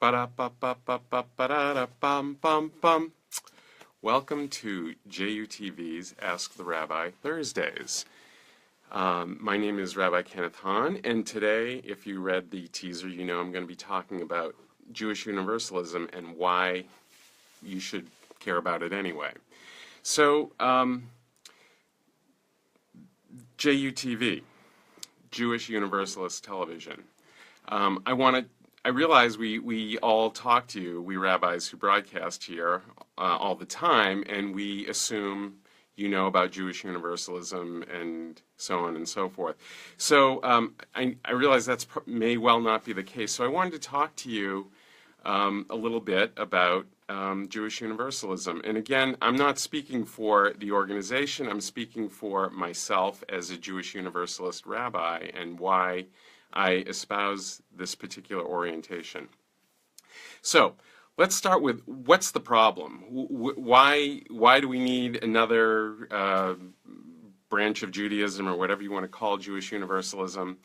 Ba-da-ba-ba-ba-ba-da-da-bum-bum-bum. Welcome to JUTV's Ask the Rabbi Thursdays. My name is Rabbi Kenneth Hahn, and today, if you read the teaser, you know I'm going to be talking about Jewish Universalism and why you should care about it anyway. So, JUTV, Jewish Universalist Television. I realize we all talk to you, we rabbis who broadcast here all the time, and we assume you know about Jewish Universalism and so on and so forth. So I realize that may well not be the case. So I wanted to talk to you a little bit about Jewish Universalism. And again, I'm not speaking for the organization, I'm speaking for myself as a Jewish Universalist rabbi and why I espouse this particular orientation. So let's start with what's the problem? Why do we need another branch of Judaism or whatever you want to call Jewish Universalism?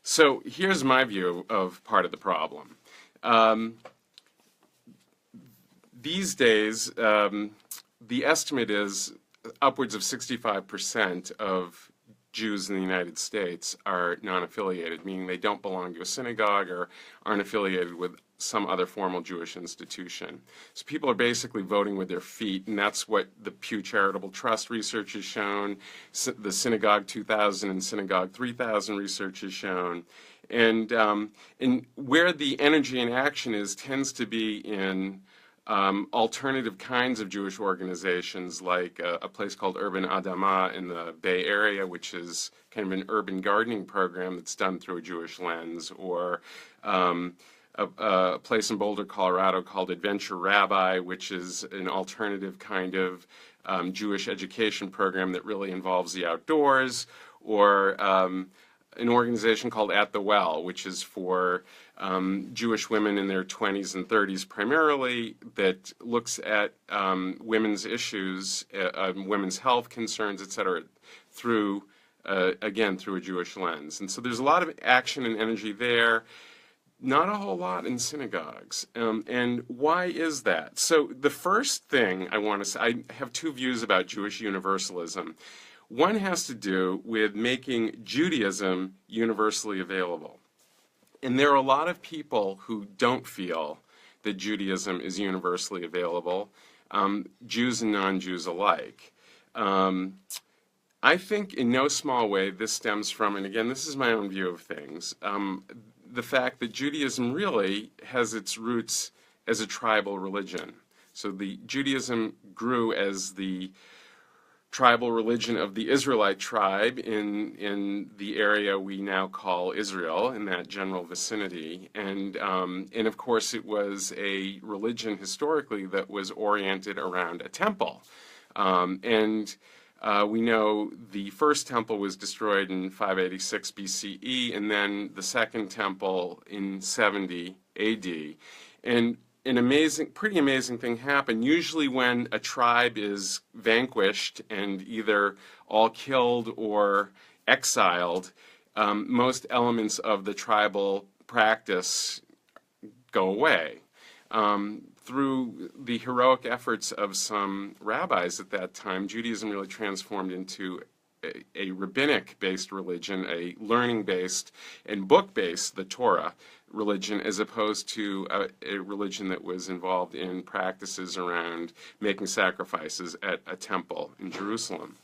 So here's my view of part of the problem. These days, the estimate is upwards of 65% of Jews in the United States are non-affiliated, meaning they don't belong to a synagogue or aren't affiliated with some other formal Jewish institution. So people are basically voting with their feet, and that's what the Pew Charitable Trust research has shown, the Synagogue 2000 and Synagogue 3000 research has shown. And where the energy and action is tends to be in alternative kinds of Jewish organizations, like a place called Urban Adamah in the Bay Area, which is kind of an urban gardening program that's done through a Jewish lens, or a place in Boulder, Colorado called Adventure Rabbi, which is an alternative kind of Jewish education program that really involves the outdoors, or an organization called At the Well, which is for Jewish women in their 20s and 30s primarily, that looks at women's issues, women's health concerns, etc., through, again, through a Jewish lens. And so there's a lot of action and energy there, not a whole lot in synagogues. And why is that? So the first thing I want to say, I have two views about Jewish Universalism. One has to do with making Judaism universally available. And there are a lot of people who don't feel that Judaism is universally available, Jews and non-Jews alike. I think in no small way this stems from, and again, this is my own view of things, the fact that Judaism really has its roots as a tribal religion. So the Judaism grew as the tribal religion of the Israelite tribe in the area we now call Israel, in that general vicinity. And of course it was a religion historically that was oriented around a temple. We know the first temple was destroyed in 586 BCE, and then the second temple in 70 AD. And an pretty amazing thing happened. Usually when a tribe is vanquished and either all killed or exiled, most elements of the tribal practice go away. Through the heroic efforts of some rabbis at that time, Judaism really transformed into a rabbinic-based religion, a learning-based and book-based, the Torah, religion, as opposed to a religion that was involved in practices around making sacrifices at a temple in Jerusalem.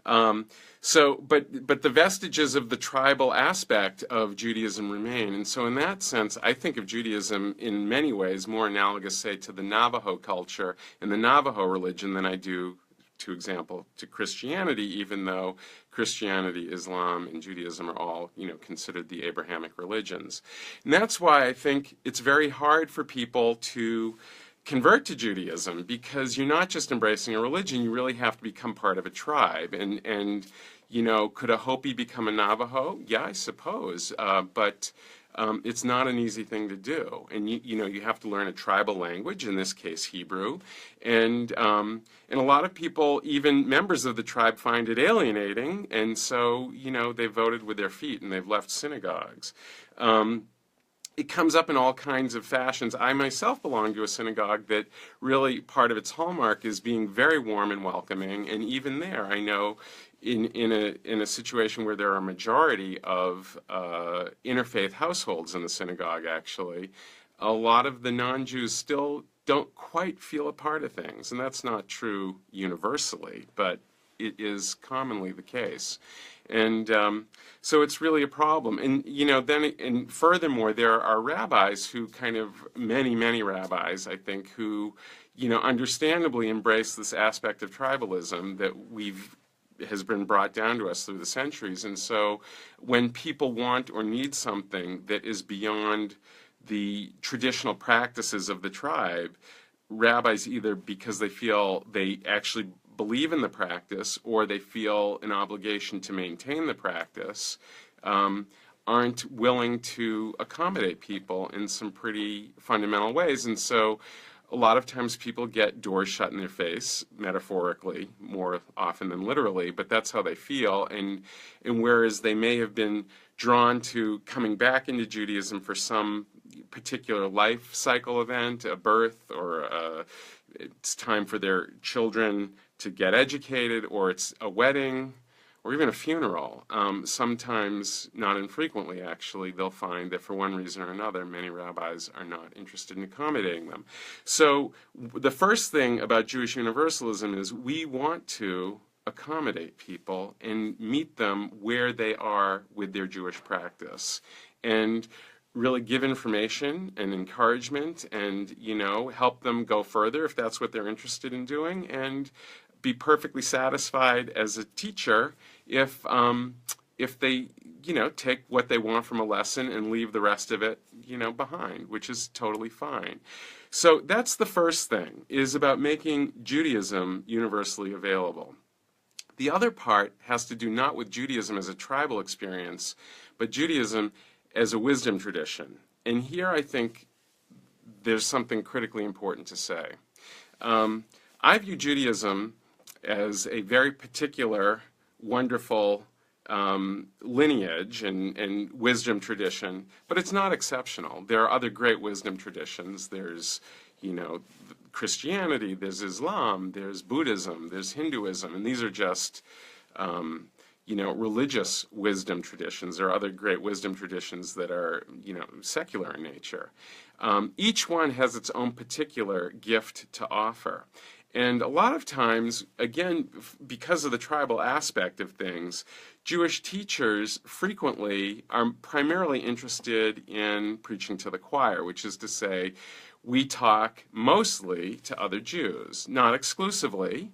But the vestiges of the tribal aspect of Judaism remain, and so in that sense, I think of Judaism in many ways more analogous, say, to the Navajo culture and the Navajo religion than I do, to Christianity, even though Christianity, Islam, and Judaism are all, considered the Abrahamic religions. And that's why I think it's very hard for people to convert to Judaism, because you're not just embracing a religion, you really have to become part of a tribe. And could a Hopi become a Navajo? Yeah, I suppose, but it's not an easy thing to do. And you have to learn a tribal language, in this case Hebrew, and a lot of people, even members of the tribe, find it alienating, and so they voted with their feet and they've left synagogues. it comes up in all kinds of fashions. I myself belong to a synagogue that really part of its hallmark is being very warm and welcoming. And even there, I know in a situation where there are a majority of interfaith households in the synagogue, actually, a lot of the non-Jews still don't quite feel a part of things. And that's not true universally, but it is commonly the case. And so it's really a problem. And, and furthermore, there are rabbis who many rabbis, I think, who, understandably embrace this aspect of tribalism that has been brought down to us through the centuries. And so when people want or need something that is beyond the traditional practices of the tribe, rabbis, either because they feel they actually believe in the practice or they feel an obligation to maintain the practice, aren't willing to accommodate people in some pretty fundamental ways. And so a lot of times people get doors shut in their face, metaphorically, more often than literally, but that's how they feel. And whereas they may have been drawn to coming back into Judaism for some particular life cycle event, a birth, or it's time for their children to get educated, or it's a wedding, or even a funeral. Sometimes, not infrequently actually, they'll find that for one reason or another, many rabbis are not interested in accommodating them. So the first thing about Jewish Universalism is we want to accommodate people and meet them where they are with their Jewish practice, and really give information and encouragement and, help them go further if that's what they're interested in doing, and be perfectly satisfied as a teacher if they, take what they want from a lesson and leave the rest of it, behind, which is totally fine. So that's the first thing, is about making Judaism universally available. The other part has to do not with Judaism as a tribal experience, but Judaism as a wisdom tradition. And here I think there's something critically important to say. I view Judaism as a very particular, wonderful lineage and wisdom tradition, but it's not exceptional. There are other great wisdom traditions. There's, Christianity, there's Islam, there's Buddhism, there's Hinduism, and these are just religious wisdom traditions. There are other great wisdom traditions that are, secular in nature. Each one has its own particular gift to offer. And a lot of times, again, because of the tribal aspect of things, Jewish teachers frequently are primarily interested in preaching to the choir, which is to say, we talk mostly to other Jews, not exclusively,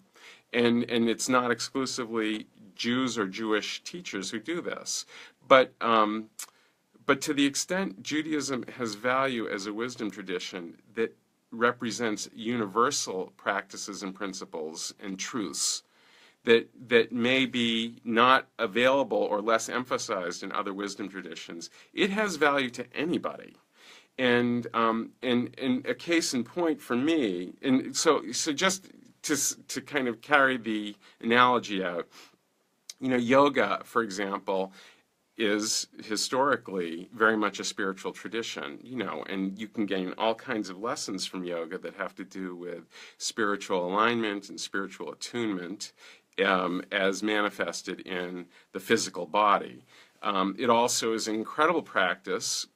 and it's not exclusively Jews or Jewish teachers who do this, but to the extent Judaism has value as a wisdom tradition that represents universal practices and principles and truths that may be not available or less emphasized in other wisdom traditions, it has value to anybody. And a case in point for me, and so just to kind of carry the analogy out, yoga, for example, is historically very much a spiritual tradition, and you can gain all kinds of lessons from yoga that have to do with spiritual alignment and spiritual attunement as manifested in the physical body. It also is an incredible practice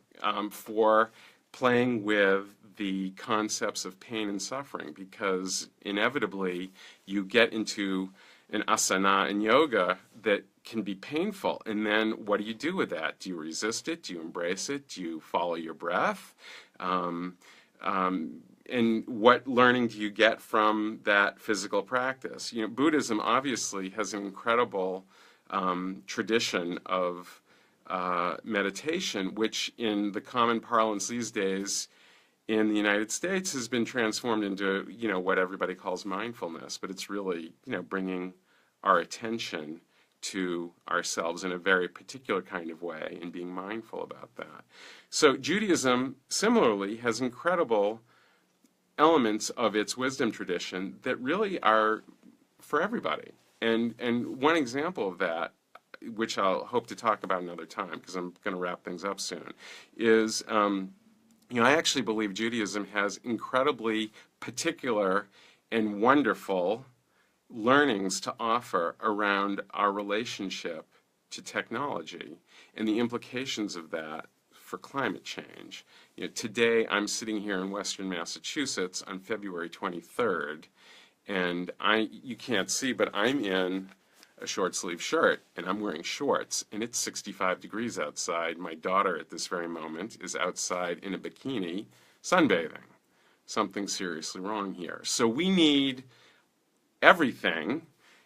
for playing with the concepts of pain and suffering, because inevitably you get into an asana in yoga that can be painful, and then what do you do with that? Do you resist it? Do you embrace it? Do you follow your breath? And what learning do you get from that physical practice? Buddhism obviously has an incredible tradition of meditation, which in the common parlance these days in the United States has been transformed into, what everybody calls mindfulness, but it's really, bringing our attention to ourselves in a very particular kind of way and being mindful about that. So Judaism, similarly, has incredible elements of its wisdom tradition that really are for everybody. And one example of that which I'll hope to talk about another time because I'm going to wrap things up soon, is I actually believe Judaism has incredibly particular and wonderful learnings to offer around our relationship to technology and the implications of that for climate change. Today I'm sitting here in Western Massachusetts on February 23rd, and you can't see, but I'm in a short sleeve shirt and I'm wearing shorts, and it's 65 degrees outside. My daughter at this very moment is outside in a bikini sunbathing. Something's seriously wrong here. So we need everything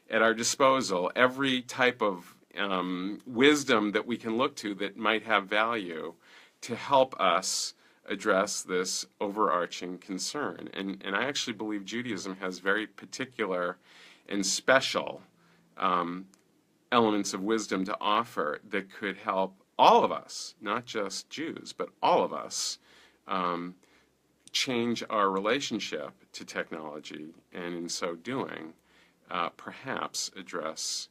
at our disposal, every type of wisdom that we can look to that might have value to help us address this overarching concern. And I actually believe Judaism has very particular and special elements of wisdom to offer that could help all of us, not just Jews, but all of us, change our relationship to technology, and in so doing, perhaps address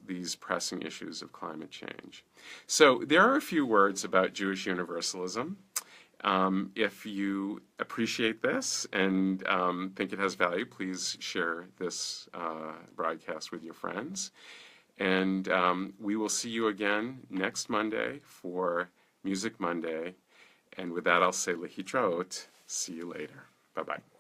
these pressing issues of climate change. So there are a few words about Jewish Universalism. If you appreciate this and think it has value, please share this broadcast with your friends. And we will see you again next Monday for Music Monday. And with that, I'll say lehitraot. See you later. Bye-bye.